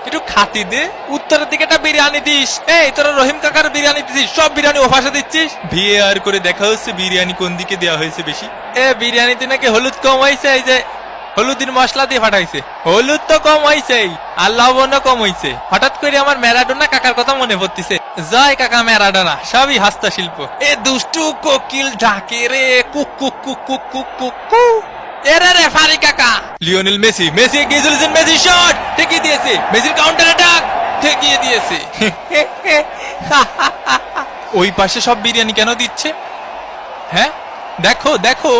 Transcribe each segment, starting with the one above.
একটু খাতি দে। উত্তরের দিকে একটা বিরিয়ানি দিস। এই তোরা রহিম কাকার বিরিয়ানি দিছিস, সব বিরিয়ানি ওপাশে দিচ্ছিস। ভিএআর করে দেখা হচ্ছে বিরিয়ানি কোন দিকে দেওয়া হয়েছে বেশি। বিরিয়ানিতে নাকি হলুদ কম হয়েছে, এই যে হলুদের মশলা দিয়ে ফাটাইছে। হলুদ তো কম হয়েছে আর লবণও কম হয়েছে। হঠাৎ করে আমার ম্যারাডোনা কাকার কথা মনে পড়তেছে। জয় কাকা ম্যারাডোনা, সবই হস্তশিল্প। দুষ্টু কোকিল ডাকে রে cook cook cook cook cook cook cook. এরে রে ফারি কাকা, লিওনেল মেসি, মেসি এগিয়ে চলেছেন, মেসি শট ঠেকিয়ে দিয়েছে, মেসির কাউন্টার অ্যাটাক ঠেকিয়ে দিয়েছে। ওই পাশে সব বিরিয়ানি কেন দিচ্ছে? হ্যাঁ দেখো দেখো,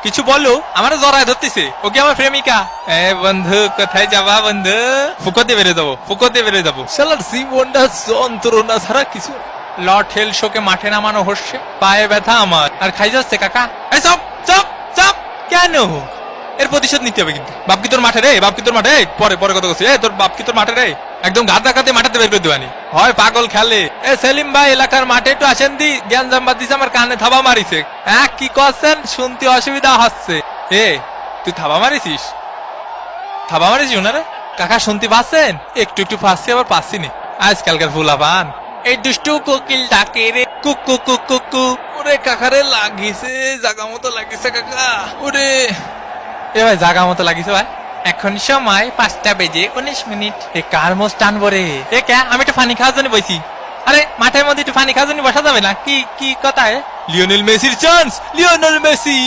কিছু বলো। আমার জড়ায় ধরতেছে, ওকে আমার প্রেমিকা। বন্ধু কোথায় যাবা বন্ধু? ফুকোতে বেড়ে যাবো, ফুকোতে বেড়ে যাবো। শালার জীবনটা যন্ত্রণা ছাড়া কিছু। লর্ড হেল শোকে মাঠে নামানো হচ্ছে, পায়ে ব্যথা আমার, আর খাই যাচ্ছে কাকা। Chop chop chop. কেন? এর প্রতিশোধ নিতে হবে কিন্তু। বাপ কি তোর মাঠে রে? বাপ কি তোর মাঠে? পরে পরে কথা বলছি। তোর বাপ কি তোর মাঠে রে? একদম গাদা কাতে মাঠাতে বের করে দেবানি হয়, পাগল খেলে। সেলিম ভাই এলাকার মাঠে একটু আসেন দি, জ্ঞান জাম্বাদ দিছে, আমার কানে থাবা মারিছে। কি করছেন? শুনতে অসুবিধা হচ্ছে। তুই থাবা মারিছিস? থাবা মারিছিস ওনারে? কাকা শুনতে পাচ্ছেন? একটু একটু পাচ্ছি, আবার পাচ্ছি না। আজকালকার ফুলা পান। এই দুষ্টু কোকিল ডাকে রে cook cook cook cook cook. ওরে কাকারে লাগিছে, জাগা মতো লাগিছে কাকা। ওরে ভাই জাগা মতো লাগিছে ভাই। এখন সময় 5:19। কার মোষ টানবো রে? কে? আমি একটু পানি খাওয়ার জন্য বসি। আরে মাঠের মধ্যে একটু পানি খাওয়ার জন্য বসা যাবে না? কি কি কথা? লিওনেল মেসির চান্স, লিওনেল মেসি।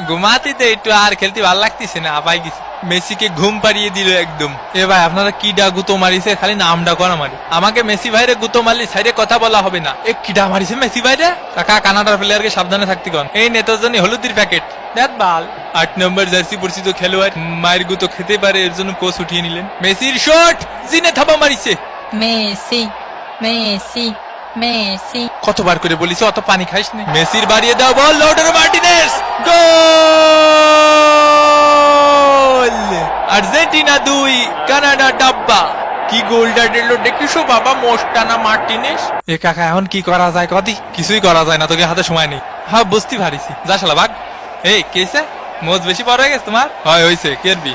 ঘুমাতে তো একটু আর খেলতে ভালো লাগতেছে না, আপাই গেছে। মেসিকে ঘুম পাড়িয়ে দিল একদম। ভাই আপনারা কিডা গুতো মারিছে? খালি নামটা করা মারি। আমাকে মেসি ভাইরে গুতো মারলি সাইডে কথা বলা হবে না। কিডা মারিছে মেসি ভাইরে? কাকা কানাডার প্লেয়ারকে সাবধানে থাকতে কন। এই নেতার জন্য হলুদের প্যাকেট দেখ বাল। 8 নম্বর জার্সি পরিচিত খেলোয়াড় মায়ের গুতো খেতে পারে, এর জন্য কোচ উঠিয়ে নিলেন। মেসির শট, জিনে থাবা মারিছে। Messi Messi Messi. কতবার করে বলিস অত পানি খাইস না। মেসির বাড়িয়ে দাও বল, লাউটারো মার্টিনেজ। গোল! আর্জেন্টিনা 2, কানাডা ডাব্বা। কি গোলটা দিল দেখিসো বাবা, মোস্টানা মার্টিনেজ। কাকা এখন কি করা যায় কদি? কিছুই করা যায় না, তোকে হাতে সময় নেই। হ্যাঁ বুঝতে পারিছি, যা শালা ভাগ। কেসে মোজ বেশি পড়ে গেছে তোমার? হয় হইছে, কেরবি।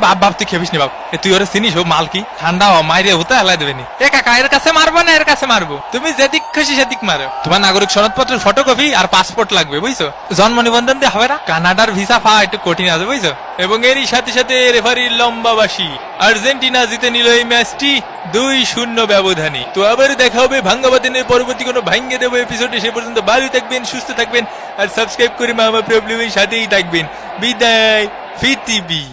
বাপ বাপ তুই খেবিস নি বাপ। তুই ওরে চিনিস? ও মাল কি ঠান্ডা মাইরে হতে হেলাই দেবে নি। কাকা এর কাছে মারবো না, এর কাছে মারবো। তুমি যেদিক খুশি সেদিক মারো। তোমার নাগরিক সনদপত্রের ফটোকপি আর পাসপোর্ট লাগবে, বুঝছো? জন্ম নিবন্ধন দিয়ে হবে না। কানাডার ভিসা পাওয়া একটু কঠিন আছে, বুঝছো? এবং এরই সাথে সাথে রেফারির লম্বাবাসী। আর্জেন্টিনা জিতে নিল এই ম্যাচটি 2-0 ব্যবধানে। তো আবার দেখা হবে ভাঙ্গাবাদিনের পরবর্তী কোনো ভাঙ্গে দেবো এপিসোডে। সে পর্যন্ত ভালো থাকবেন, সুস্থ থাকবেন, আর সাবস্ক্রাইব করে মামা প্রবলেমের সাথেই থাকবেন। বিদায়, পৃথিবী।